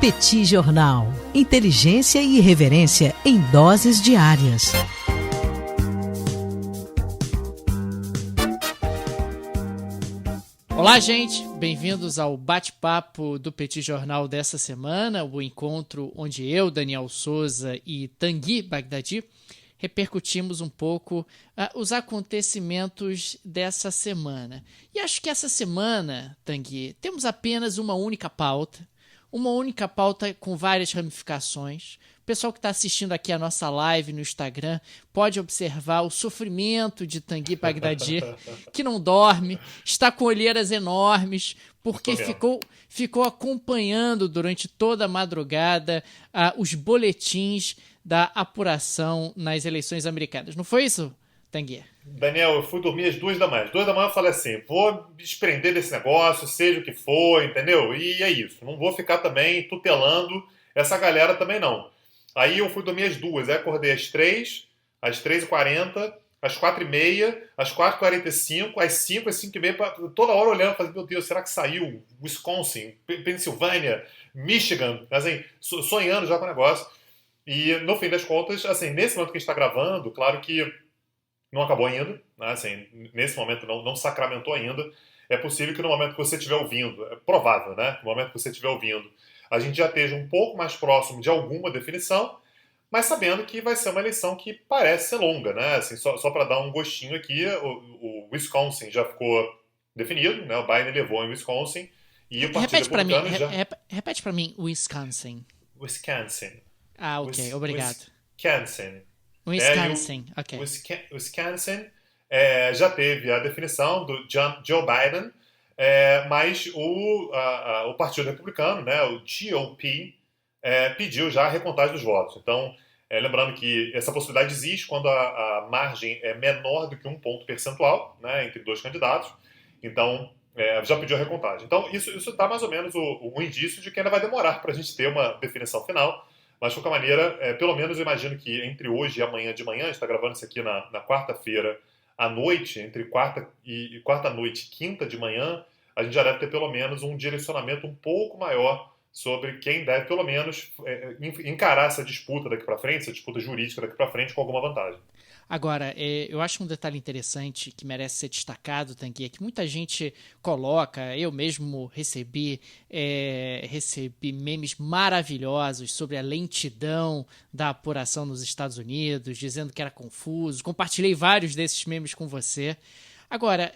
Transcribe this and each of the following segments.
Petit Jornal. Inteligência e irreverência em doses diárias. Olá, gente! Bem-vindos ao bate-papo do Petit Jornal dessa semana, o encontro onde eu, Daniel Souza e Tanguy Bagdadi repercutimos um pouco os acontecimentos dessa semana. E acho que essa semana, Tanguy, temos apenas uma única pauta com várias ramificações. O pessoal que está assistindo aqui a nossa live no Instagram pode observar o sofrimento de Tanguy Bagdadi, que não dorme, está com olheiras enormes, porque ficou acompanhando durante toda a madrugada os boletins da apuração nas eleições americanas. Não foi isso, Tanguy? Daniel, eu fui dormir às 2 da manhã. Às 2 da manhã eu falei assim, vou me desprender desse negócio, seja o que for, entendeu? E é isso. Não vou ficar também tutelando essa galera também, não. Aí eu fui dormir às 2, aí acordei às 3, às 3h40, às 4h30, às 4h45, às 5, às 5h30, toda hora olhando, falando, meu Deus, será que saiu Wisconsin, Pensilvânia, Michigan? Assim, sonhando já com o negócio. E no fim das contas, assim, nesse momento que a gente está gravando, claro que não acabou ainda, né? Assim, nesse momento não sacramentou ainda. É possível que no momento que você estiver ouvindo, é provável, né? No momento que você estiver ouvindo, a gente já esteja um pouco mais próximo de alguma definição, mas sabendo que vai ser uma eleição que parece ser longa, né? Assim, só para dar um gostinho aqui, o Wisconsin já ficou definido, né? O Biden levou em Wisconsin e o Partido Republicano já... Repete para mim, Wisconsin. Ah, ok, obrigado. Wisconsin, ok. Wisconsin já teve a definição do Joe Biden, mas o Partido Republicano, né, o GOP, pediu já a recontagem dos votos. Então, lembrando que essa possibilidade existe quando a margem é menor do que 1 ponto percentual, né, entre dois candidatos. Então, já pediu a recontagem. Então, isso dá mais ou menos o indício de que ainda vai demorar para a gente ter uma definição final. Mas, de qualquer maneira, pelo menos eu imagino que entre hoje e amanhã de manhã, a gente está gravando isso aqui na quarta-feira à noite, entre quarta noite e quinta de manhã, a gente já deve ter pelo menos um direcionamento um pouco maior sobre quem deve, pelo menos, encarar essa disputa daqui para frente, essa disputa jurídica daqui para frente com alguma vantagem. Agora, eu acho um detalhe interessante que merece ser destacado, Tanguy, é que muita gente coloca, eu mesmo recebi memes maravilhosos sobre a lentidão da apuração nos Estados Unidos, dizendo que era confuso, compartilhei vários desses memes com você. Agora,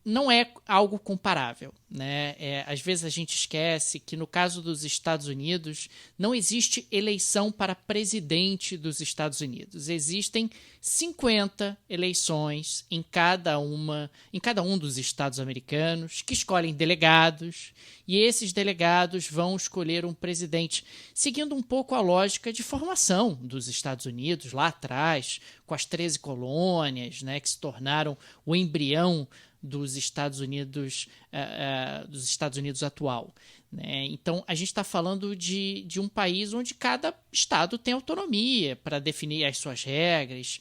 não é algo comparável, né? Às vezes a gente esquece que no caso dos Estados Unidos não existe eleição para presidente dos Estados Unidos. Existem 50 eleições em cada um dos estados americanos que escolhem delegados e esses delegados vão escolher um presidente, seguindo um pouco a lógica de formação dos Estados Unidos lá atrás, com as 13 colônias, né, que se tornaram o embrião dos Estados Unidos atual, né? Então, a gente está falando de um país onde cada estado tem autonomia para definir as suas regras,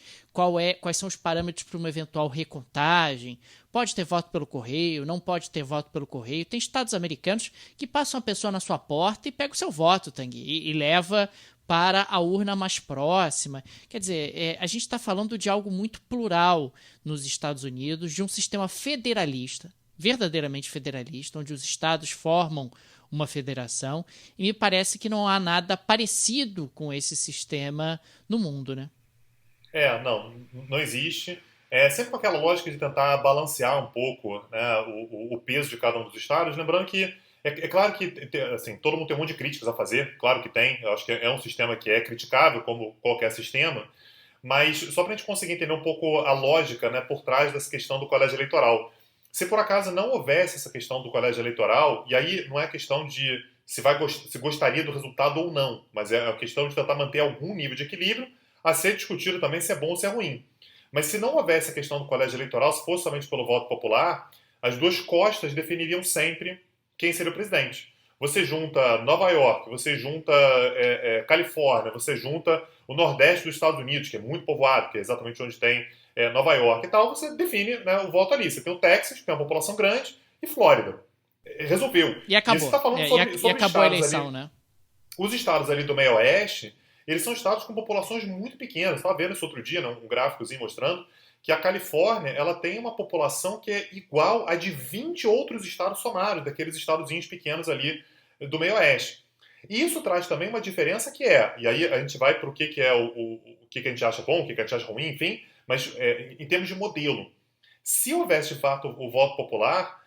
quais são os parâmetros para uma eventual recontagem, pode ter voto pelo correio, não pode ter voto pelo correio. Tem estados americanos que passam a pessoa na sua porta e pega o seu voto, Tanguy, e leva para a urna mais próxima. Quer dizer, a gente está falando de algo muito plural nos Estados Unidos, de um sistema federalista, verdadeiramente federalista, onde os estados formam uma federação, e me parece que não há nada parecido com esse sistema no mundo, né? Não existe. Sempre com aquela lógica de tentar balancear um pouco, né, o peso de cada um dos estados, lembrando que é claro que assim, todo mundo tem um monte de críticas a fazer, claro que tem, eu acho que é um sistema que é criticável, como qualquer sistema, mas só para a gente conseguir entender um pouco a lógica, né, por trás dessa questão do colégio eleitoral. Se por acaso não houvesse essa questão do colégio eleitoral, e aí não é questão de se gostaria do resultado ou não, mas é a questão de tentar manter algum nível de equilíbrio, a ser discutido também se é bom ou se é ruim. Mas se não houvesse a questão do colégio eleitoral, se fosse somente pelo voto popular, as duas costas definiriam sempre quem seria o presidente. Você junta Nova York, você junta Califórnia, você junta o Nordeste dos Estados Unidos, que é muito povoado, que é exatamente onde tem Nova York e tal, você define, né, o voto ali. Você tem o Texas, que tem uma população grande, e Flórida. Resolveu. E acabou. E você tá falando sobre acabou a estados eleição, ali, né? Os estados ali do meio oeste, eles são estados com populações muito pequenas. Estava vendo isso outro dia, né, um gráficozinho mostrando que a Califórnia ela tem uma população que é igual a de 20 outros estados somados, daqueles estadozinhos pequenos ali do meio oeste. E isso traz também uma diferença que é, e aí a gente vai para o que é o que a gente acha bom, o que a gente acha ruim, enfim, mas em termos de modelo. Se houvesse de fato o voto popular,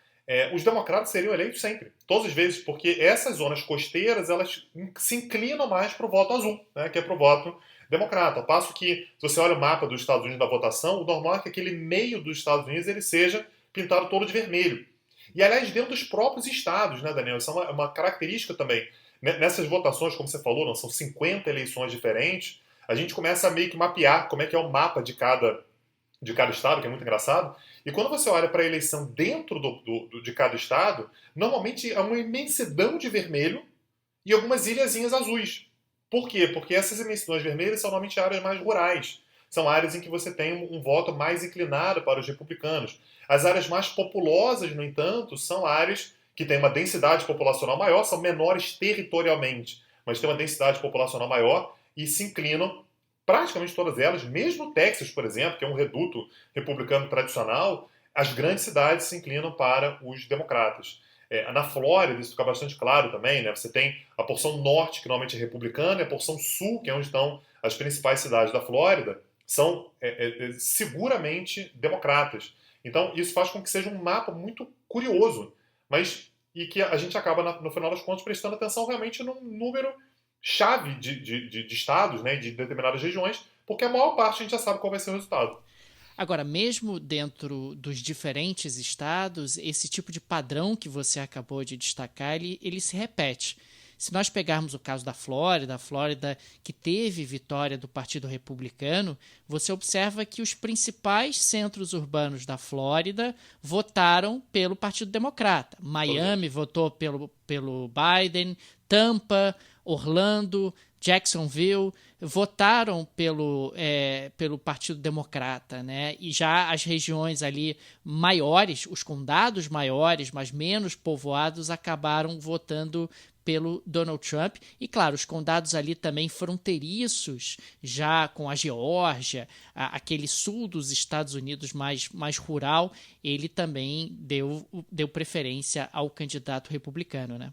os democratas seriam eleitos sempre, todas as vezes, porque essas zonas costeiras elas se inclinam mais para o voto azul, né, que é para o voto democrata. Ao passo que, se você olha o mapa dos Estados Unidos da votação, o normal é que aquele meio dos Estados Unidos ele seja pintado todo de vermelho. E, aliás, dentro dos próprios estados, né, Daniel? Isso é uma característica também. Nessas votações, como você falou, não, são 50 eleições diferentes, a gente começa a meio que mapear como é que é o mapa de cada estado, que é muito engraçado. E quando você olha para a eleição dentro de cada estado, normalmente é uma imensidão de vermelho e algumas ilhazinhas azuis. Por quê? Porque essas imensidões vermelhas são normalmente áreas mais rurais. São áreas em que você tem um voto mais inclinado para os republicanos. As áreas mais populosas, no entanto, são áreas que têm uma densidade populacional maior, são menores territorialmente, mas têm uma densidade populacional maior e se inclinam, praticamente todas elas, mesmo o Texas, por exemplo, que é um reduto republicano tradicional, as grandes cidades se inclinam para os democratas. Na Flórida, isso fica bastante claro também, né? Você tem a porção norte, que normalmente é republicana, e a porção sul, que é onde estão as principais cidades da Flórida, são seguramente democratas. Então, isso faz com que seja um mapa muito curioso, mas e que a gente acaba, no final das contas, prestando atenção realmente num número chave de estados, né, de determinadas regiões, porque a maior parte a gente já sabe qual vai ser o resultado. Agora, mesmo dentro dos diferentes estados, esse tipo de padrão que você acabou de destacar, ele se repete. Se nós pegarmos o caso da Flórida, a Flórida que teve vitória do Partido Republicano, você observa que os principais centros urbanos da Flórida votaram pelo Partido Democrata. Miami votou pelo Biden, Tampa, Orlando, Jacksonville votaram pelo Partido Democrata, né? E já as regiões ali maiores, os condados maiores, mas menos povoados, acabaram votando pelo Donald Trump. E, claro, os condados ali também fronteiriços, já com a Geórgia, aquele sul dos Estados Unidos mais rural, ele também deu preferência ao candidato republicano, né?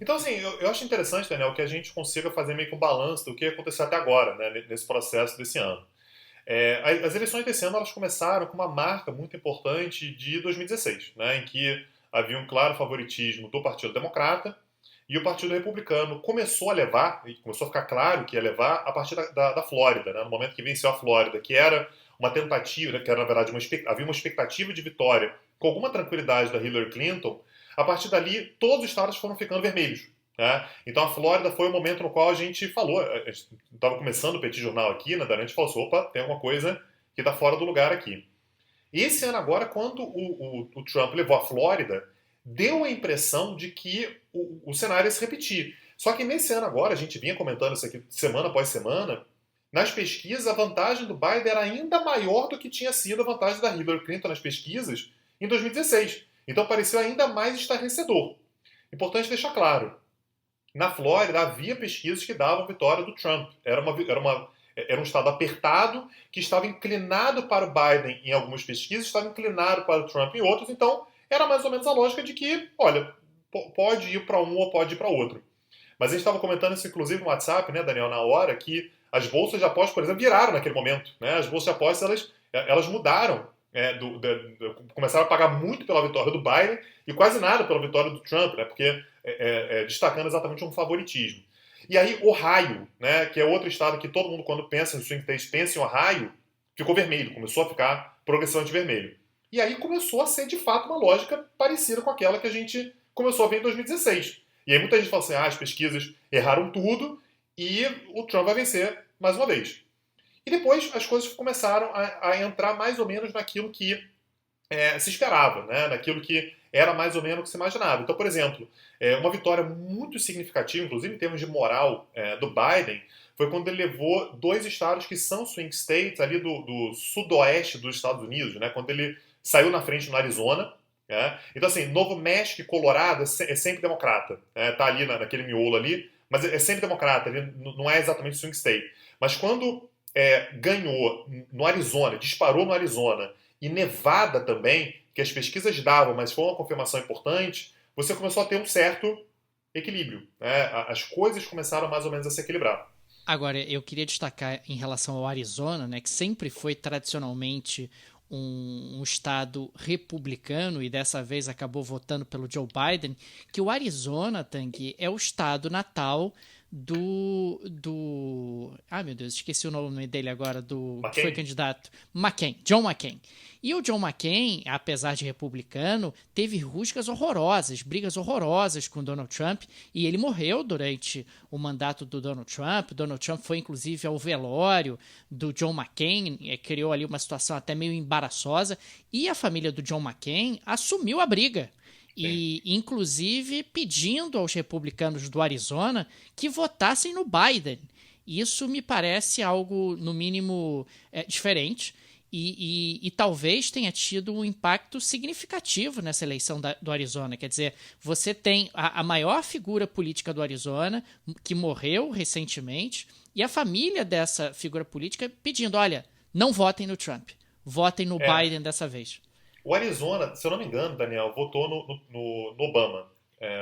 Então, assim, eu acho interessante, Daniel, que a gente consiga fazer meio que um balanço do que aconteceu até agora, né, nesse processo desse ano. As eleições desse ano elas começaram com uma marca muito importante de 2016, né, em que havia um claro favoritismo do Partido Democrata e o Partido Republicano começou a ficar claro que ia levar a partir da Flórida, né, no momento que venceu a Flórida, que era uma tentativa, né, que era na verdade havia uma expectativa de vitória com alguma tranquilidade da Hillary Clinton. A partir dali, todos os estados foram ficando vermelhos. Né? Então a Flórida foi o momento no qual a gente falou, a gente estava começando o Petit Jornal aqui, né, a gente falou, opa, tem alguma coisa que está fora do lugar aqui. E esse ano agora, quando o Trump levou a Flórida, deu a impressão de que o cenário ia se repetir. Só que nesse ano agora, a gente vinha comentando isso aqui semana após semana, nas pesquisas a vantagem do Biden era ainda maior do que tinha sido a vantagem da Hillary Clinton nas pesquisas em 2016. Então pareceu ainda mais estarrecedor. Importante deixar claro, na Flórida havia pesquisas que davam vitória do Trump. Era um estado apertado, que estava inclinado para o Biden em algumas pesquisas, estava inclinado para o Trump em outras, então era mais ou menos a lógica de que, olha, pode ir para um ou pode ir para outro. Mas a gente estava comentando isso inclusive no WhatsApp, né, Daniel, na hora, que as bolsas de apostas, por exemplo, viraram naquele momento. Né? As bolsas de apostas, elas mudaram. Começaram a pagar muito pela vitória do Biden e quase nada pela vitória do Trump, né? Porque destacando exatamente um favoritismo. E aí Ohio, né, que é outro estado que todo mundo quando pensa em swing states pensa em Ohio, ficou vermelho, começou a ficar progressivamente vermelho. E aí começou a ser de fato uma lógica parecida com aquela que a gente começou a ver em 2016. E aí muita gente fala assim, as pesquisas erraram tudo e o Trump vai vencer mais uma vez. E depois as coisas começaram a entrar mais ou menos naquilo que se esperava, né? Naquilo que era mais ou menos o que se imaginava. Então, por exemplo, uma vitória muito significativa, inclusive em termos de moral, do Biden, foi quando ele levou dois estados que são swing states ali do sudoeste dos Estados Unidos, né? Quando ele saiu na frente no Arizona. Então, assim, Novo México e Colorado é sempre democrata. Tá ali naquele miolo ali. mas é sempre democrata, ele não é exatamente swing state. Mas quando ganhou no Arizona, disparou no Arizona, e Nevada também, que as pesquisas davam, mas foi uma confirmação importante, você começou a ter um certo equilíbrio. Né? As coisas começaram mais ou menos a se equilibrar. Agora, eu queria destacar em relação ao Arizona, né, que sempre foi tradicionalmente um estado republicano e dessa vez acabou votando pelo Joe Biden, que o Arizona, Tanguy, é o estado natal ai, meu Deus, esqueci o nome dele agora, que foi candidato, John McCain. E o John McCain, apesar de republicano, teve rusgas horrorosas, brigas horrorosas com Donald Trump, e ele morreu durante o mandato do Donald Trump. Donald Trump foi, inclusive, ao velório do John McCain, criou ali uma situação até meio embaraçosa, e a família do John McCain assumiu a briga. E, inclusive, pedindo aos republicanos do Arizona que votassem no Biden. Isso me parece algo, no mínimo, diferente e talvez tenha tido um impacto significativo nessa eleição do Arizona. Quer dizer, você tem a maior figura política do Arizona, que morreu recentemente, e a família dessa figura política pedindo, olha, não votem no Trump, votem no Biden dessa vez. O Arizona, se eu não me engano, Daniel, votou no Obama.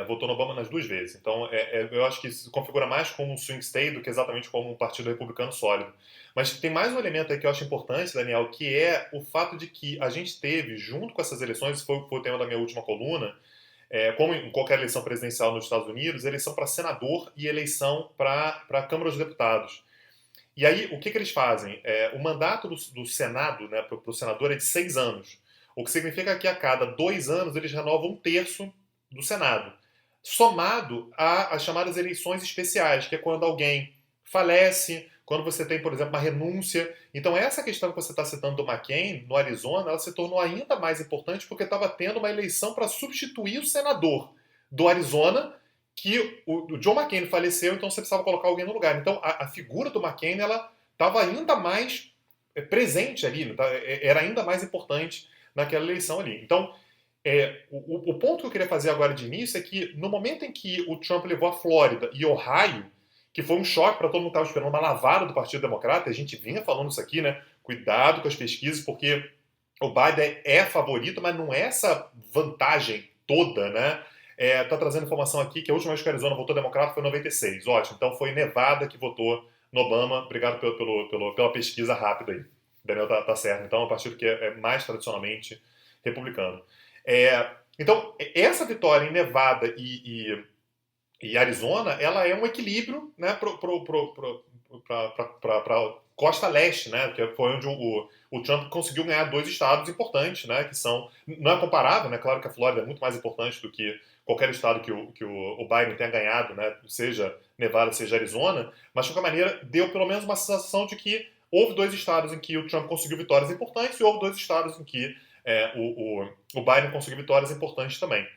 Votou no Obama nas duas vezes. Então, eu acho que se configura mais como um swing state do que exatamente como um partido republicano sólido. Mas tem mais um elemento aí que eu acho importante, Daniel, que é o fato de que a gente teve, junto com essas eleições, foi o tema da minha última coluna, como em qualquer eleição presidencial nos Estados Unidos, eleição para senador e eleição para a Câmara dos Deputados. E aí, o que eles fazem? O mandato do Senado, né, para o senador, é de 6 anos. O que significa que a cada 2 anos eles renovam 1/3 do Senado. Somado às chamadas eleições especiais, que é quando alguém falece, quando você tem, por exemplo, uma renúncia. Então essa questão que você está citando do McCain, no Arizona, ela se tornou ainda mais importante porque estava tendo uma eleição para substituir o senador do Arizona, que o John McCain faleceu, então você precisava colocar alguém no lugar. Então a figura do McCain, ela estava ainda mais presente ali, era ainda mais importante naquela eleição ali. Então, o ponto que eu queria fazer agora de início é que no momento em que o Trump levou a Flórida e Ohio, que foi um choque para todo mundo que estava esperando uma lavada do Partido Democrata, a gente vinha falando isso aqui, né? Cuidado com as pesquisas, porque o Biden é favorito, mas não é essa vantagem toda, né? Tá trazendo informação aqui que a última vez que o Arizona votou democrata foi em 96. Ótimo, então foi Nevada que votou no Obama. Obrigado pela pesquisa rápida aí. Daniel tá certo. Então é um partido que é mais tradicionalmente republicano. Então, essa vitória em Nevada e Arizona, ela é um equilíbrio, né, para costa leste, né, que foi onde o Trump conseguiu ganhar 2 estados importantes, né, que são, não é comparável, né, claro que a Flórida é muito mais importante do que qualquer estado que o Biden tenha ganhado, né, seja Nevada, seja Arizona, mas de qualquer maneira deu pelo menos uma sensação de que houve 2 estados em que o Trump conseguiu vitórias importantes e houve 2 estados em que o Biden conseguiu vitórias importantes também.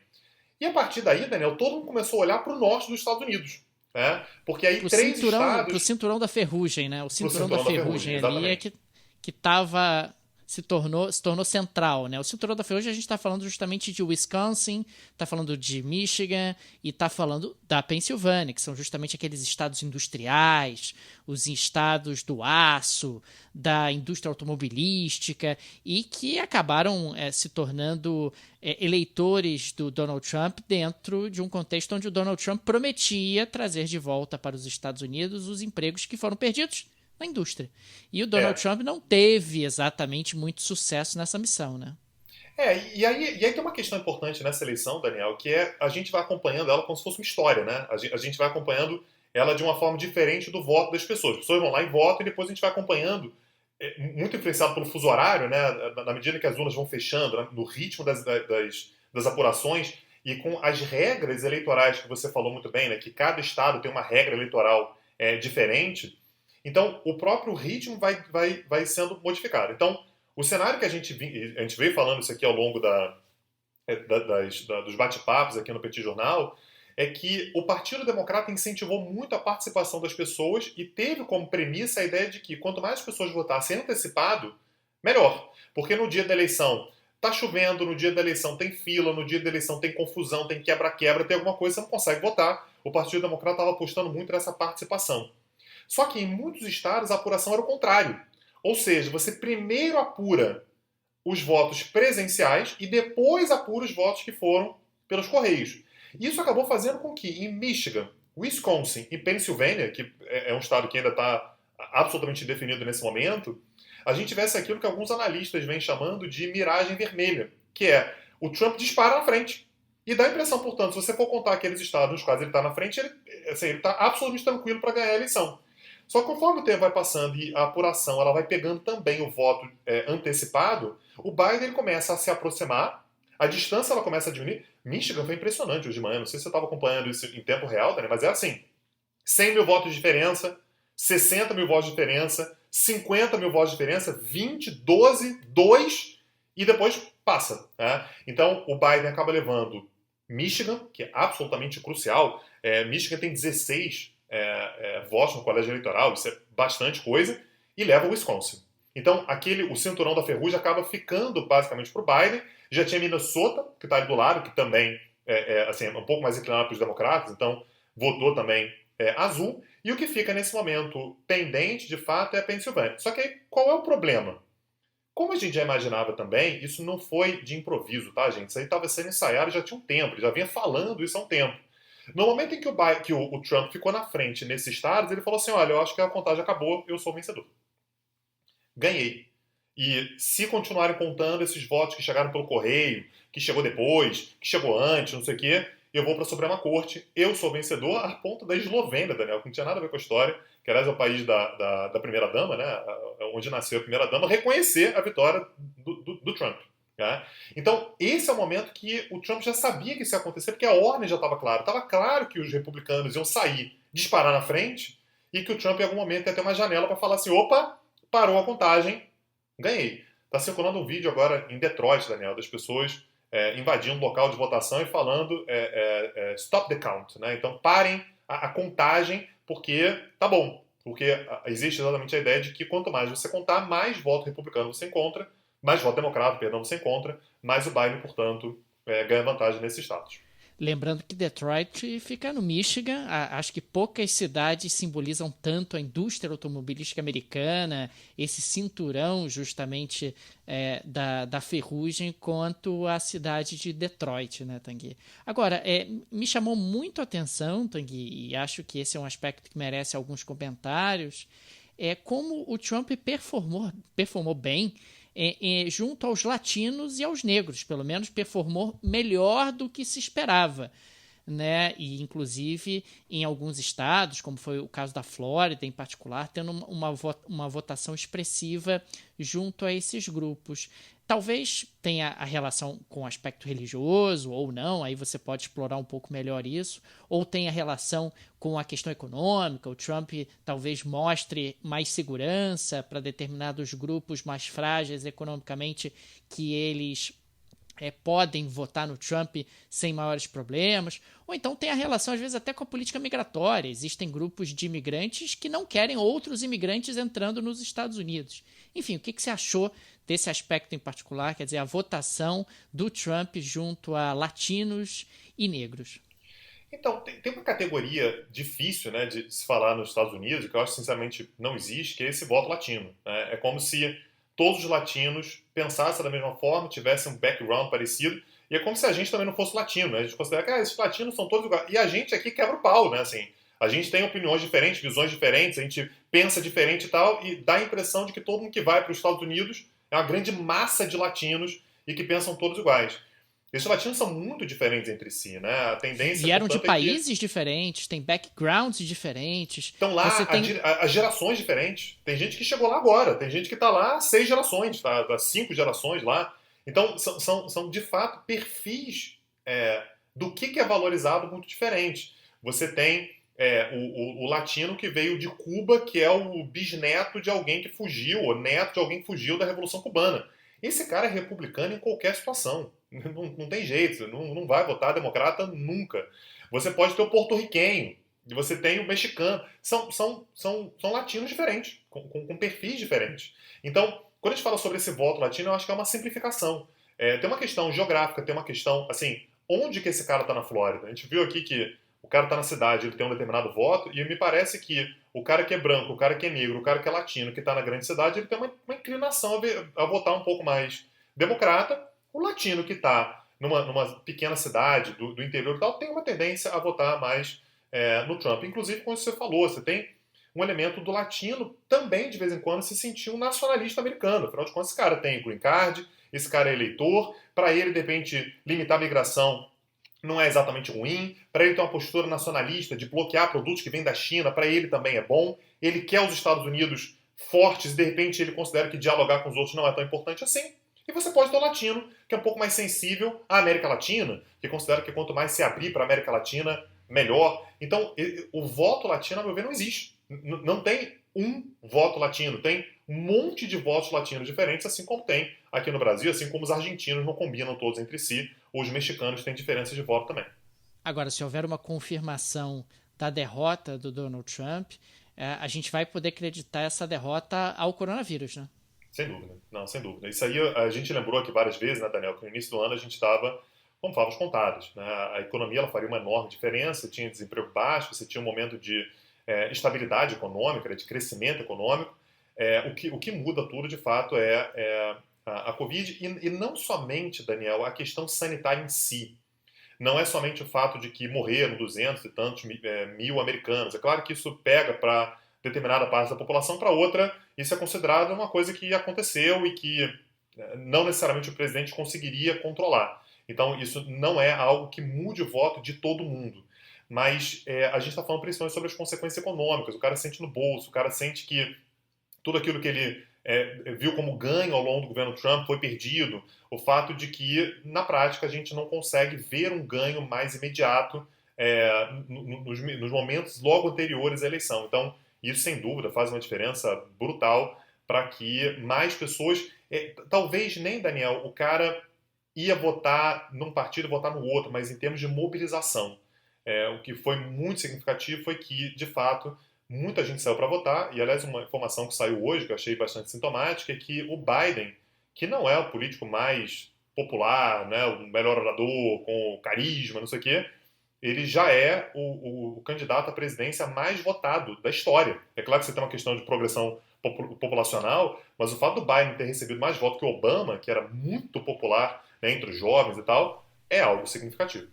E a partir daí, Daniel, todo mundo começou a olhar para o norte dos Estados Unidos. Né? Porque aí Pro cinturão da ferrugem, né? O cinturão da ferrugem ali é que tava... Se tornou central, né? O cinturão da ferrugem a gente está falando justamente de Wisconsin, está falando de Michigan e está falando da Pensilvânia, que são justamente aqueles estados industriais, os estados do aço, da indústria automobilística e que acabaram se tornando eleitores do Donald Trump dentro de um contexto onde o Donald Trump prometia trazer de volta para os Estados Unidos os empregos que foram perdidos na indústria. E o Donald Trump não teve exatamente muito sucesso nessa missão, né? E aí tem uma questão importante nessa eleição, Daniel, que a gente vai acompanhando ela como se fosse uma história, né? A gente vai acompanhando ela de uma forma diferente do voto das pessoas. As pessoas vão lá e votam e depois a gente vai acompanhando, muito influenciado pelo fuso horário, né? Na medida que as urnas vão fechando, né? No ritmo das apurações e com as regras eleitorais que você falou muito bem, né? Que cada estado tem uma regra eleitoral diferente. Então, o próprio ritmo vai sendo modificado. Então, o cenário que a gente veio falando isso aqui ao longo dos bate-papos aqui no Petit Jornal, é que o Partido Democrata incentivou muito a participação das pessoas e teve como premissa a ideia de que quanto mais pessoas votassem antecipado, melhor. Porque no dia da eleição, Tá chovendo, no dia da eleição tem fila, no dia da eleição tem confusão, tem quebra-quebra, tem alguma coisa que você não consegue votar. O Partido Democrata estava apostando muito nessa participação. Só que em muitos estados a apuração era o contrário. Ou seja, você primeiro apura os votos presenciais e depois apura os votos que foram pelos Correios. Isso acabou fazendo com que em Michigan, Wisconsin e Pensilvânia, que é um estado que ainda está absolutamente definido nesse momento, a gente tivesse aquilo que alguns analistas vêm chamando de miragem vermelha, que é o Trump dispara na frente. E dá a impressão, portanto, se você for contar aqueles estados nos quais ele está na frente, ele está absolutamente tranquilo para ganhar a eleição. Só que conforme o tempo vai passando e a apuração ela vai pegando também o voto antecipado, o Biden ele começa a se aproximar, a distância ela começa a diminuir. Michigan foi impressionante hoje de manhã, não sei se você estava acompanhando isso em tempo real, Dani, mas é assim, 100 mil votos de diferença, 60 mil votos de diferença, 50 mil votos de diferença, 20, 12, 2 e depois passa. Né? Então o Biden acaba levando Michigan, que é absolutamente crucial. Michigan tem 16 votos no colégio eleitoral, isso é bastante coisa, e leva o Wisconsin. Então o cinturão da ferrugem acaba ficando basicamente para o Biden. Já tinha Minnesota, que está ali do lado, que também é um pouco mais inclinado para os democratas, então votou também azul. E o que fica nesse momento pendente, de fato, é a Pensilvânia. Só que aí, qual é o problema? Como a gente já imaginava também, isso não foi de improviso, tá, gente? Isso aí estava sendo ensaiado já tinha um tempo, ele já vinha falando isso há um tempo. No momento em que o Trump ficou na frente nesses estados, ele falou assim, olha, eu acho que a contagem acabou, eu sou o vencedor. Ganhei. E se continuarem contando esses votos que chegaram pelo correio, que chegou depois, que chegou antes, não sei o quê, eu vou para a Suprema Corte, eu sou vencedor, a ponto da Eslovênia, Daniel, que não tinha nada a ver com a história, que aliás é o país da primeira-dama, né, onde nasceu a primeira-dama, reconhecer a vitória do Trump. Né? Então, esse é o momento que o Trump já sabia que isso ia acontecer, porque a ordem já estava clara. Estava claro que os republicanos iam sair, disparar na frente, e que o Trump, em algum momento, ia ter uma janela para falar assim, opa, parou a contagem, ganhei. Está circulando um vídeo agora em Detroit, Daniel, das pessoas invadindo o local de votação e falando stop the count. Né? Então parem a contagem, porque tá bom. Porque existe exatamente a ideia de que quanto mais você contar, mais voto republicano você encontra, mais voto democrata, perdão, você encontra, mais o Biden, portanto, ganha vantagem nesses estados. Lembrando que Detroit fica no Michigan, acho que poucas cidades simbolizam tanto a indústria automobilística americana, esse cinturão justamente da ferrugem, quanto a cidade de Detroit, né, Tanguy? Agora, me chamou muito a atenção, Tanguy, e acho que esse é um aspecto que merece alguns comentários, como o Trump performou bem junto aos latinos e aos negros, pelo menos performou melhor do que se esperava, né? E inclusive em alguns estados, como foi o caso da Flórida em particular, tendo uma votação expressiva junto a esses grupos. Talvez tenha a relação com o aspecto religioso ou não, aí você pode explorar um pouco melhor isso, ou tenha relação com a questão econômica, o Trump talvez mostre mais segurança para determinados grupos mais frágeis economicamente, que eles podem votar no Trump sem maiores problemas, ou então tem a relação às vezes até com a política migratória. Existem grupos de imigrantes que não querem outros imigrantes entrando nos Estados Unidos. Enfim, o que você achou desse aspecto em particular, quer dizer, a votação do Trump junto a latinos e negros? Então, tem uma categoria difícil, né, de se falar nos Estados Unidos, que eu acho sinceramente não existe, que é esse voto latino. Né? É como se todos os latinos pensassem da mesma forma, tivessem um background parecido, e é como se a gente também não fosse latino, né? A gente considera que esses latinos são todos iguais. E a gente aqui quebra o pau, né? Assim, a gente tem opiniões diferentes, visões diferentes, a gente pensa diferente e tal, e dá a impressão de que todo mundo que vai para os Estados Unidos é uma grande massa de latinos e que pensam todos iguais. Esses latinos são muito diferentes entre si, né? A tendência, vieram de portanto, países diferentes, têm backgrounds diferentes. Estão lá as gerações diferentes. Tem gente que chegou lá agora, tem gente que está lá há 6 gerações, tá? Há 5 gerações lá. Então, são de fato perfis do que é valorizado muito diferentes. Você tem o latino que veio de Cuba, que é o bisneto de alguém que fugiu, ou neto de alguém que fugiu da Revolução Cubana. Esse cara é republicano em qualquer situação. Não tem jeito, não vai votar democrata nunca. Você pode ter o porto-riquenho, e você tem o mexicano. São latinos diferentes, com perfis diferentes. Então, quando a gente fala sobre esse voto latino, eu acho que é uma simplificação. Tem uma questão geográfica, tem uma questão, assim, onde que esse cara está na Flórida? A gente viu aqui que o cara está na cidade, ele tem um determinado voto, e me parece que o cara que é branco, o cara que é negro, o cara que é latino, que está na grande cidade, ele tem uma inclinação a votar um pouco mais democrata. O latino que está numa pequena cidade do interior e tal, tem uma tendência a votar mais no Trump. Inclusive, como você falou, você tem um elemento do latino também, de vez em quando, se sentir um nacionalista americano. Afinal de contas, esse cara tem green card, esse cara é eleitor, para ele, de repente, limitar a migração não é exatamente ruim, para ele ter uma postura nacionalista de bloquear produtos que vêm da China, para ele também é bom. Ele quer os Estados Unidos fortes e, de repente, ele considera que dialogar com os outros não é tão importante assim. E você pode ter o latino, que é um pouco mais sensível à América Latina, que considera que quanto mais se abrir para a América Latina, melhor. Então, o voto latino, a meu ver, não existe. Não tem um voto latino, tem um monte de votos latinos diferentes, assim como tem aqui no Brasil, assim como os argentinos não combinam todos entre si, os mexicanos têm diferenças de voto também. Agora, se houver uma confirmação da derrota do Donald Trump, a gente vai poder acreditar essa derrota ao coronavírus, né? Sem dúvida, não, sem dúvida. Isso aí a gente lembrou aqui várias vezes, né, Daniel, que no início do ano a gente estava com favas contadas, né? A economia ela faria uma enorme diferença, tinha desemprego baixo, você tinha um momento de estabilidade econômica, de crescimento econômico. O que muda tudo, de fato, é a Covid, e não somente, Daniel, a questão sanitária em si. Não é somente o fato de que morreram 200 e tantos mil americanos. É claro que isso pega para determinada parte da população, para outra, isso é considerado uma coisa que aconteceu e que não necessariamente o presidente conseguiria controlar. Então, isso não é algo que mude o voto de todo mundo. Mas a gente está falando principalmente sobre as consequências econômicas. O cara sente no bolso, o cara sente que tudo aquilo que ele viu como ganho ao longo do governo Trump foi perdido. O fato de que, na prática, a gente não consegue ver um ganho mais imediato nos momentos logo anteriores à eleição. Então, isso, sem dúvida, faz uma diferença brutal para que mais pessoas... talvez nem, Daniel, o cara ia votar num partido e votar no outro, mas em termos de mobilização. O que foi muito significativo foi que, de fato, muita gente saiu para votar, e aliás uma informação que saiu hoje, que eu achei bastante sintomática, é que o Biden, que não é o político mais popular, né, o melhor orador, com carisma, não sei o quê, ele já é o candidato à presidência mais votado da história. É claro que você tem uma questão de progressão populacional, mas o fato do Biden ter recebido mais votos que o Obama, que era muito popular, né, entre os jovens e tal, é algo significativo.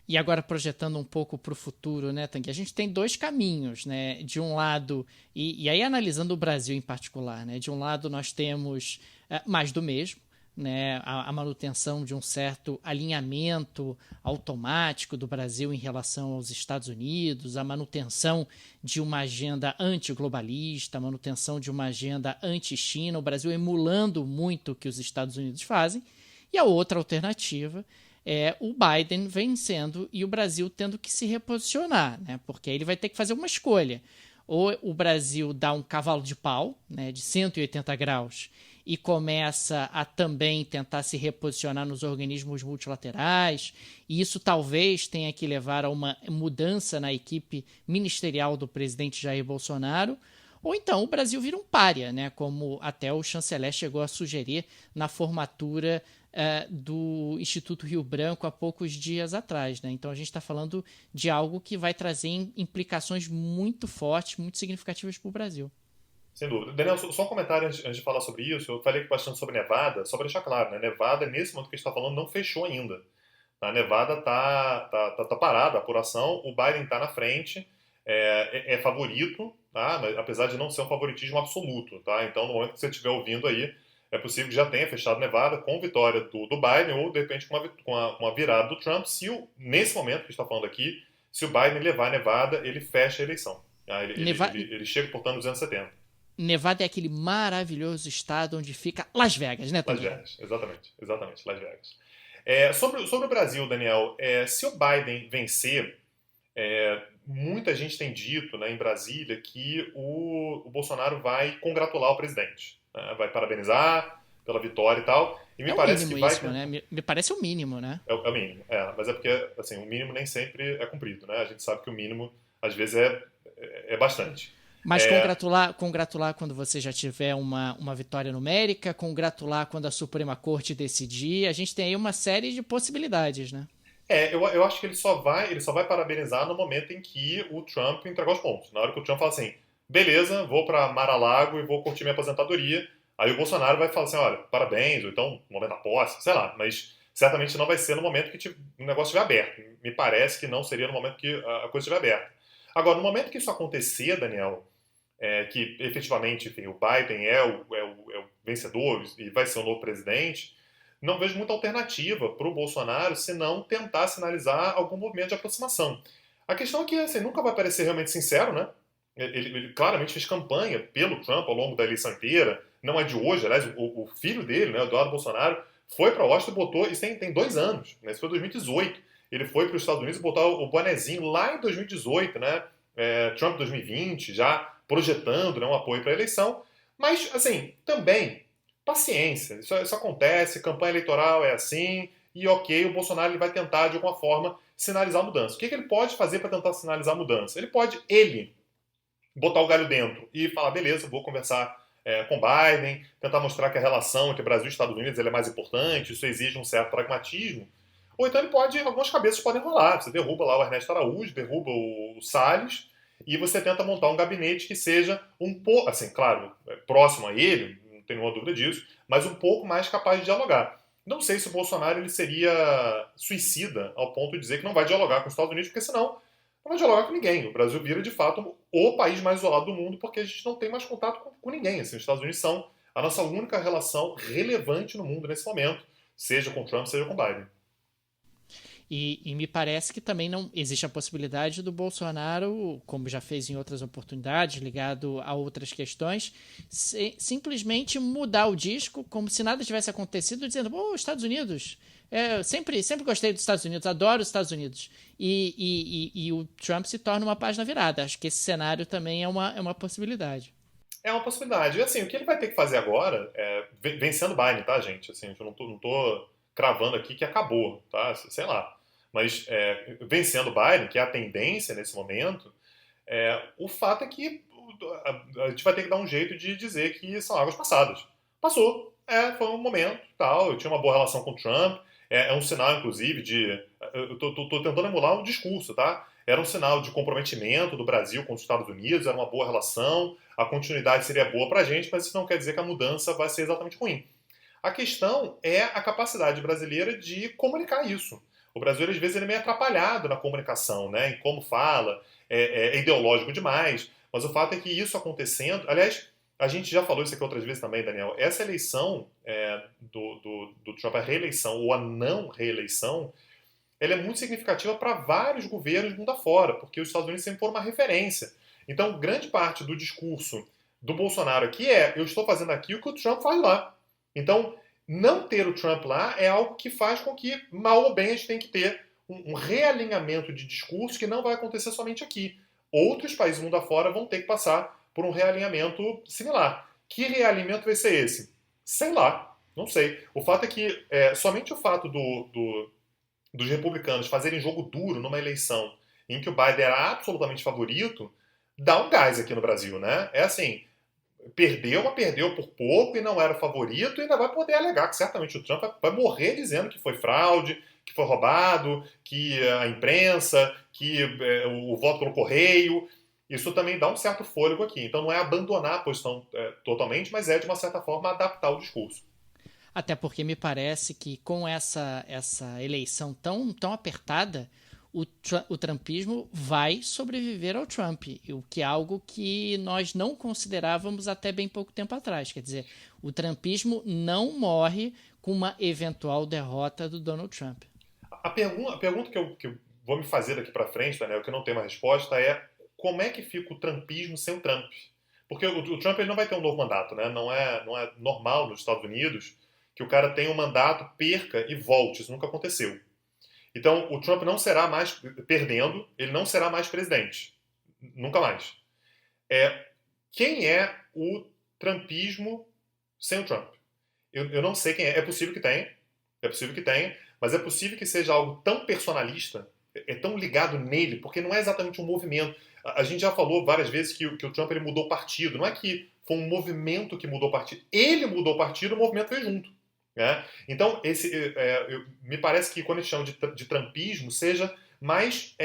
E agora projetando um pouco para o futuro, né, Tanguy? A gente tem dois caminhos, né? De um lado, e aí analisando o Brasil em particular, né? De um lado nós temos mais do mesmo, né? A manutenção de um certo alinhamento automático do Brasil em relação aos Estados Unidos, a manutenção de uma agenda antiglobalista, a manutenção de uma agenda anti-China, o Brasil emulando muito o que os Estados Unidos fazem. E a outra alternativa é o Biden vencendo e o Brasil tendo que se reposicionar, né? Porque aí ele vai ter que fazer uma escolha. Ou o Brasil dá um cavalo de pau, né, de 180 graus e começa a também tentar se reposicionar nos organismos multilaterais, e isso talvez tenha que levar a uma mudança na equipe ministerial do presidente Jair Bolsonaro, ou então o Brasil vira um pária, né, como até o chanceler chegou a sugerir na formatura do Instituto Rio Branco há poucos dias atrás, né? Então a gente está falando de algo que vai trazer implicações muito fortes, muito significativas para o Brasil. Sem dúvida. Daniel, só um comentário antes de falar sobre isso. Eu falei bastante sobre Nevada, só para deixar claro, né? Nevada, nesse momento que a gente está falando, não fechou ainda. A Nevada tá parada, a apuração, o Biden está na frente, é favorito, tá? Mas, apesar de não ser um favoritismo absoluto, tá? Então, no momento que você estiver ouvindo aí, é possível que já tenha fechado Nevada com vitória do Biden ou, de repente, com uma virada do Trump. Nesse momento que a gente está falando aqui, se o Biden levar Nevada, ele fecha a eleição. Tá? Ele chega, portanto, 270. Nevada é aquele maravilhoso estado onde fica Las Vegas, né, Las Tanguy? Vegas, exatamente, Las Vegas. Sobre o Brasil, Daniel, se o Biden vencer, muita gente tem dito, né, em Brasília que o Bolsonaro vai congratular o presidente, né, vai parabenizar pela vitória e tal. E me É o parece mínimo que vai isso, né? Me parece o mínimo, né? É o mínimo, mas é porque assim, o mínimo nem sempre é cumprido, né? A gente sabe que o mínimo às vezes é bastante. Mas congratular quando você já tiver uma vitória numérica, congratular quando a Suprema Corte decidir, a gente tem aí uma série de possibilidades, né? Eu acho que ele só vai parabenizar no momento em que o Trump entregar os pontos. Na hora que o Trump fala assim, beleza, vou para Mar-a-Lago e vou curtir minha aposentadoria, aí o Bolsonaro vai falar assim, olha, parabéns, ou então no momento da posse, sei lá, mas certamente não vai ser no momento que o negócio estiver aberto. Me parece que não seria no momento que a coisa estiver aberta. Agora, no momento que isso acontecer, Daniel, que efetivamente, enfim, o Biden é o vencedor e vai ser o novo presidente, não vejo muita alternativa para o Bolsonaro se não tentar sinalizar algum movimento de aproximação. A questão é que assim, nunca vai parecer realmente sincero, né? Ele claramente fez campanha pelo Trump ao longo da eleição inteira, não é de hoje, aliás, o filho dele, né, Eduardo Bolsonaro, foi para Washington e botou, isso tem 2 anos, né, isso foi em 2018, ele foi para os Estados Unidos e botou o bonezinho lá em 2018, né, Trump 2020, já projetando, né, um apoio para a eleição, mas, assim, também, paciência, isso acontece, campanha eleitoral é assim, e ok, o Bolsonaro ele vai tentar, de alguma forma, sinalizar a mudança. O que ele pode fazer para tentar sinalizar a mudança? Ele botar o galho dentro e falar, beleza, vou conversar com Biden, tentar mostrar que a relação entre Brasil e Estados Unidos é mais importante, isso exige um certo pragmatismo. Ou então ele pode, algumas cabeças podem rolar. Você derruba lá o Ernesto Araújo, derruba o Salles, e você tenta montar um gabinete que seja um pouco, assim, claro, próximo a ele, não tenho nenhuma dúvida disso, mas um pouco mais capaz de dialogar. Não sei se o Bolsonaro ele seria suicida ao ponto de dizer que não vai dialogar com os Estados Unidos, porque senão não vai dialogar com ninguém. O Brasil vira, de fato, o país mais isolado do mundo porque a gente não tem mais contato com ninguém. Assim, os Estados Unidos são a nossa única relação relevante no mundo nesse momento, seja com Trump, seja com Biden. E me parece que também não existe a possibilidade do Bolsonaro, como já fez em outras oportunidades, ligado a outras questões, simplesmente mudar o disco como se nada tivesse acontecido, dizendo, Estados Unidos, sempre gostei dos Estados Unidos, adoro os Estados Unidos. E o Trump se torna uma página virada. Acho que esse cenário também é uma possibilidade. É uma possibilidade. E assim, o que ele vai ter que fazer agora vencendo Biden, tá, gente? Assim, eu não tô cravando aqui que acabou, tá? Sei lá. Mas vencendo Biden, que é a tendência nesse momento, o fato é que a gente vai ter que dar um jeito de dizer que são águas passadas. Passou. Foi um momento, tal. Eu tinha uma boa relação com o Trump. É um sinal, inclusive, de. Eu tô tentando emular um discurso, tá? Era um sinal de comprometimento do Brasil com os Estados Unidos, era uma boa relação, a continuidade seria boa pra gente, mas isso não quer dizer que a mudança vai ser exatamente ruim. A questão é a capacidade brasileira de comunicar isso. O Brasil, às vezes, ele é meio atrapalhado na comunicação, né? Em como fala, é ideológico demais. Mas o fato é que isso acontecendo... Aliás, a gente já falou isso aqui outras vezes também, Daniel. Essa eleição do Trump, a reeleição ou a não reeleição, ela é muito significativa para vários governos do mundo afora, porque os Estados Unidos sempre foram uma referência. Então, grande parte do discurso do Bolsonaro aqui eu estou fazendo aqui o que o Trump faz lá. Então, não ter o Trump lá é algo que faz com que, mal ou bem, a gente tem que ter um realinhamento de discurso que não vai acontecer somente aqui. Outros países do mundo afora vão ter que passar por um realinhamento similar. Que realinhamento vai ser esse? Sei lá, não sei. O fato é que somente o fato dos republicanos fazerem jogo duro numa eleição em que o Biden era absolutamente favorito, dá um gás aqui no Brasil, né? É assim, perdeu, mas perdeu por pouco e não era favorito e ainda vai poder alegar que certamente o Trump vai morrer dizendo que foi fraude, que foi roubado, que a imprensa, que o voto pelo correio. Isso também dá um certo fôlego aqui. Então não é abandonar a posição totalmente, mas de uma certa forma, adaptar o discurso. Até porque me parece que com essa eleição tão apertada, o trumpismo vai sobreviver ao Trump, o que é algo que nós não considerávamos até bem pouco tempo atrás. Quer dizer, o trumpismo não morre com uma eventual derrota do Donald Trump. A pergunta que eu vou me fazer daqui para frente, Daniel, que eu não tenho uma resposta, é como é que fica o trumpismo sem o Trump? Porque o Trump ele não vai ter um novo mandato, né? Não é normal nos Estados Unidos que o cara tenha um mandato, perca e volte. Isso nunca aconteceu. Então, o Trump não será mais, perdendo, ele não será mais presidente. Nunca mais. Quem é o trumpismo sem o Trump? Eu não sei quem é. É possível que tenha, mas é possível que seja algo tão personalista é tão ligado nele, porque não é exatamente um movimento. A gente já falou várias vezes que o Trump ele mudou o partido. Não é que foi um movimento que mudou o partido. Ele mudou o partido, o movimento veio junto. Né? Então, me parece que quando eles chamam de trumpismo, seja mais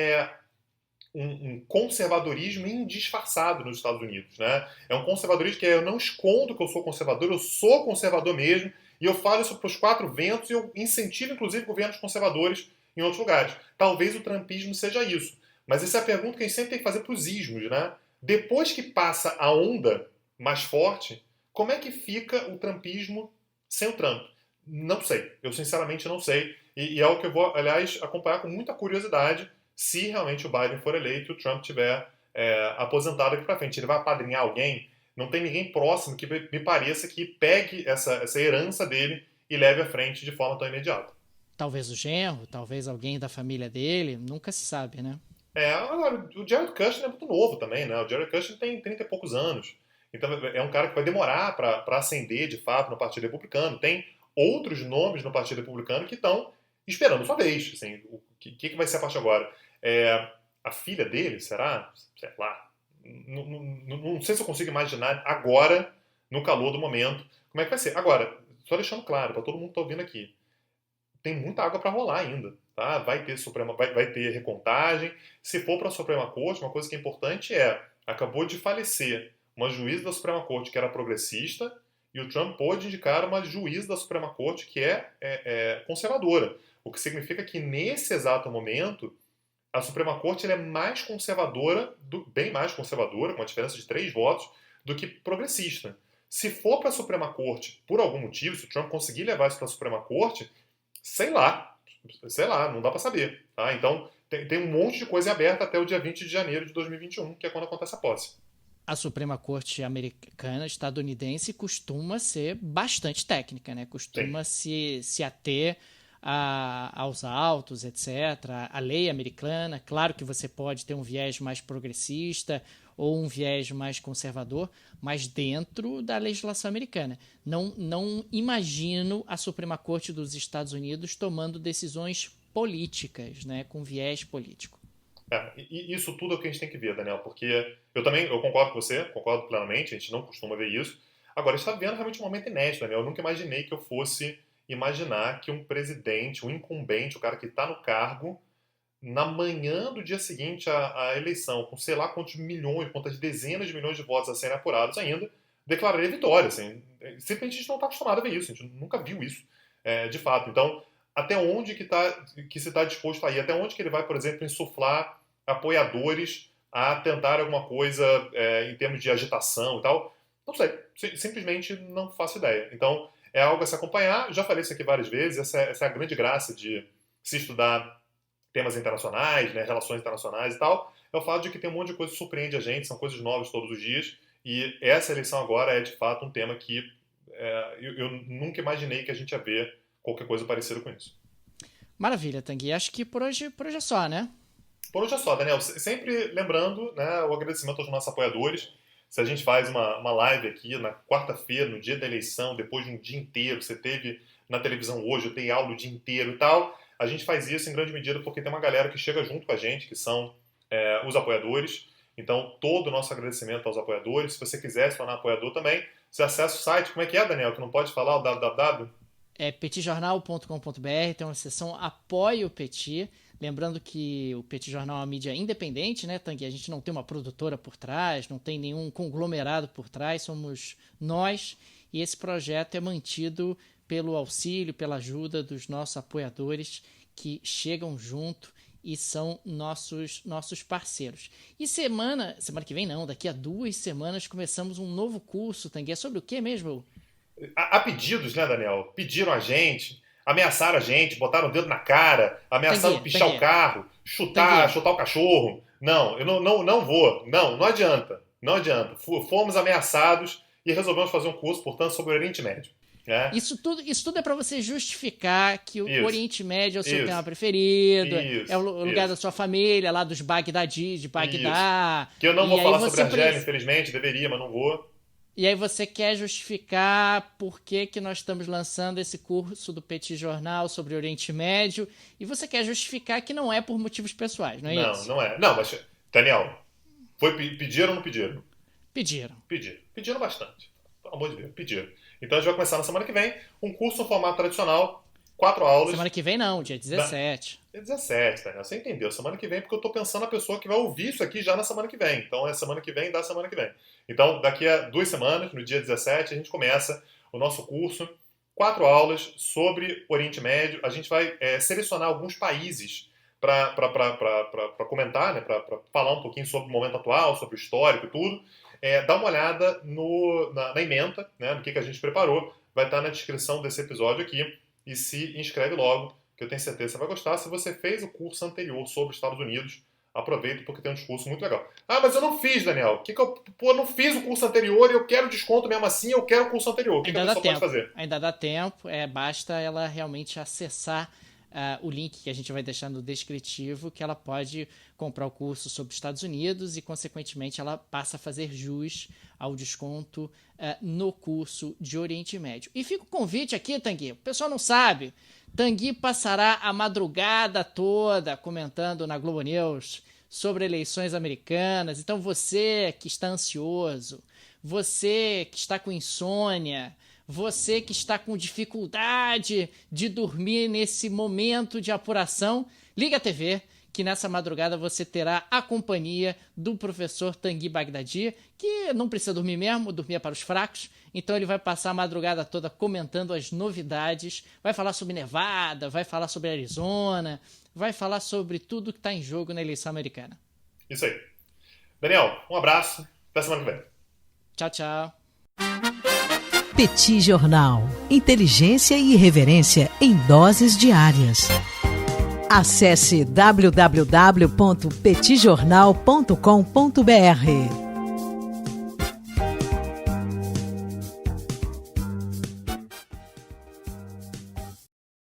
um conservadorismo indisfarçado nos Estados Unidos. Né? É um conservadorismo que eu não escondo que eu sou conservador mesmo, e eu falo isso para os quatro ventos, e eu incentivo, inclusive, governos conservadores em outros lugares. Talvez o trumpismo seja isso. Mas essa é a pergunta que a gente sempre tem que fazer para os ismos. Né? Depois que passa a onda mais forte, como é que fica o trumpismo sem o Trump? Não sei. Eu sinceramente não sei. E é algo que eu vou, aliás, acompanhar com muita curiosidade se realmente o Biden for eleito e o Trump tiver aposentado aqui para frente. Ele vai apadrinhar alguém? Não tem ninguém próximo que me pareça que pegue essa herança dele e leve à frente de forma tão imediata. Talvez o genro, talvez alguém da família dele, nunca se sabe, né? Agora, o Jared Kushner é muito novo também, né? O Jared Kushner tem 30 e poucos anos. Então é um cara que vai demorar para ascender de fato no Partido Republicano. Tem outros nomes no Partido Republicano que estão esperando sua vez. Assim, o que vai ser a partir de agora? A filha dele, será? Sei lá. Não sei se eu consigo imaginar agora, no calor do momento, como é que vai ser. Agora, só deixando claro, para todo mundo que está ouvindo aqui, tem muita água para rolar ainda. Tá? Vai ter recontagem. Se for para a Suprema Corte, uma coisa que é importante acabou de falecer uma juíza da Suprema Corte que era progressista, e o Trump pôde indicar uma juíza da Suprema Corte que é conservadora. O que significa que, nesse exato momento, a Suprema Corte é mais conservadora, bem mais conservadora, com uma diferença de 3 votos, do que progressista. Se for para a Suprema Corte, por algum motivo, se o Trump conseguir levar isso para a Suprema Corte, sei lá, não dá para saber. Tá? Então, tem um monte de coisa aberta até o dia 20 de janeiro de 2021, que é quando acontece a posse. A Suprema Corte americana, estadunidense, costuma ser bastante técnica, né? Costuma se ater aos autos, etc. A lei americana, claro que você pode ter um viés mais progressista ou um viés mais conservador, mas dentro da legislação americana. Não imagino a Suprema Corte dos Estados Unidos tomando decisões políticas, né? Com viés político. E isso tudo é o que a gente tem que ver, Daniel, porque eu concordo com você, concordo plenamente, a gente não costuma ver isso. Agora, a gente está vendo realmente um momento inédito, Daniel. Eu nunca imaginei que eu fosse imaginar que um presidente, um incumbente, o cara que está no cargo, na manhã do dia seguinte à eleição, com sei lá quantos milhões, quantas dezenas de milhões de votos a serem apurados ainda, declararia vitória. Assim. Simplesmente a gente não está acostumado a ver isso, a gente nunca viu isso, de fato. Então, até onde que se está disposto a ir? Até onde que ele vai, por exemplo, insuflar apoiadores a tentar alguma coisa em termos de agitação e tal? Não sei. Simplesmente não faço ideia. Então, é algo a se acompanhar. Já falei isso aqui várias vezes. Essa é a grande graça de se estudar temas internacionais, né, relações internacionais e tal. É o fato de que tem um monte de coisa que surpreende a gente, são coisas novas todos os dias. E essa eleição agora é, de fato, um tema que eu nunca imaginei que a gente ia ver qualquer coisa parecida com isso. Maravilha, Tanguy. Acho que por hoje é só, né? Por hoje é só, Daniel. Sempre lembrando, né, o agradecimento aos nossos apoiadores. Se a gente faz uma live aqui na quarta-feira, no dia da eleição, depois de um dia inteiro, você teve na televisão hoje, eu dei aula o dia inteiro e tal, a gente faz isso em grande medida porque tem uma galera que chega junto com a gente, que são os apoiadores. Então, todo o nosso agradecimento aos apoiadores. Se você quiser se tornar apoiador também, você acessa o site. Como é que é, Daniel? Tu não pode falar o www? É petijornal.com.br, tem uma seção Apoie o Petit. Lembrando que o Petit Jornal é uma mídia independente, né, Tanguy? A gente não tem uma produtora por trás, não tem nenhum conglomerado por trás, somos nós. E esse projeto é mantido pelo auxílio, pela ajuda dos nossos apoiadores que chegam junto e são nossos parceiros. E semana que vem não, daqui a 2 semanas começamos um novo curso, Tanguy. É sobre o que mesmo? Há pedidos, né, Daniel? Pediram a gente, ameaçaram a gente, botaram o dedo na cara, ameaçaram pichar o carro, chutar o cachorro. Não, eu não vou. Não adianta. Não adianta. Fomos ameaçados e resolvemos fazer um curso, portanto, sobre o Oriente Médio. Né? Isso tudo é para você justificar que o Oriente Médio é o seu tema preferido, é o lugar da sua família, lá dos Bagdadi, de Bagdá. Que eu não vou falar sobre a Argélia, infelizmente, deveria, mas não vou. E aí você quer justificar por que nós estamos lançando esse curso do Petit Jornal sobre o Oriente Médio, e você quer justificar que não é por motivos pessoais, não é isso? Não é. Não, mas, Daniel, pediram ou não pediram? Pediram. Pediram bastante. Pelo amor de Deus, pediram. Então a gente vai começar na semana que vem um curso no formato tradicional, 4 aulas. Semana que vem não, dia 17. Dia 17, Daniel, você entendeu. Semana que vem, porque eu tô pensando na pessoa que vai ouvir isso aqui já na semana que vem. Então é semana que vem da semana que vem. Então daqui a 2 semanas, no dia 17, a gente começa o nosso curso, 4 aulas sobre Oriente Médio. A gente vai selecionar alguns países para comentar, né, para falar um pouquinho sobre o momento atual, sobre o histórico e tudo. Dá uma olhada na ementa, né, do que a gente preparou. Vai estar na descrição desse episódio aqui. E se inscreve logo, que eu tenho certeza que você vai gostar. Se você fez o curso anterior sobre os Estados Unidos, aproveita porque tem um discurso muito legal. Ah, mas eu não fiz, Daniel. Eu não fiz o curso anterior e eu quero desconto mesmo assim, eu quero o curso anterior. O que a pessoa pode fazer? Ainda dá tempo, basta ela realmente acessar o link que a gente vai deixar no descritivo, que ela pode comprar o curso sobre os Estados Unidos e, consequentemente, ela passa a fazer jus ao desconto no curso de Oriente Médio. E fica o convite aqui, Tanguy, o pessoal não sabe, Tanguy passará a madrugada toda comentando na Globo News sobre eleições americanas. Então você que está ansioso, você que está com insônia, você que está com dificuldade de dormir nesse momento de apuração, liga a TV, que nessa madrugada você terá a companhia do professor Tanguy Bagdadi, que não precisa dormir mesmo, dormir é para os fracos, então ele vai passar a madrugada toda comentando as novidades, vai falar sobre Nevada, vai falar sobre Arizona, vai falar sobre tudo que está em jogo na eleição americana. Isso aí. Daniel, um abraço, até semana que vem. Tchau, tchau. Petit Jornal. Inteligência e irreverência em doses diárias. Acesse www.petitjornal.com.br.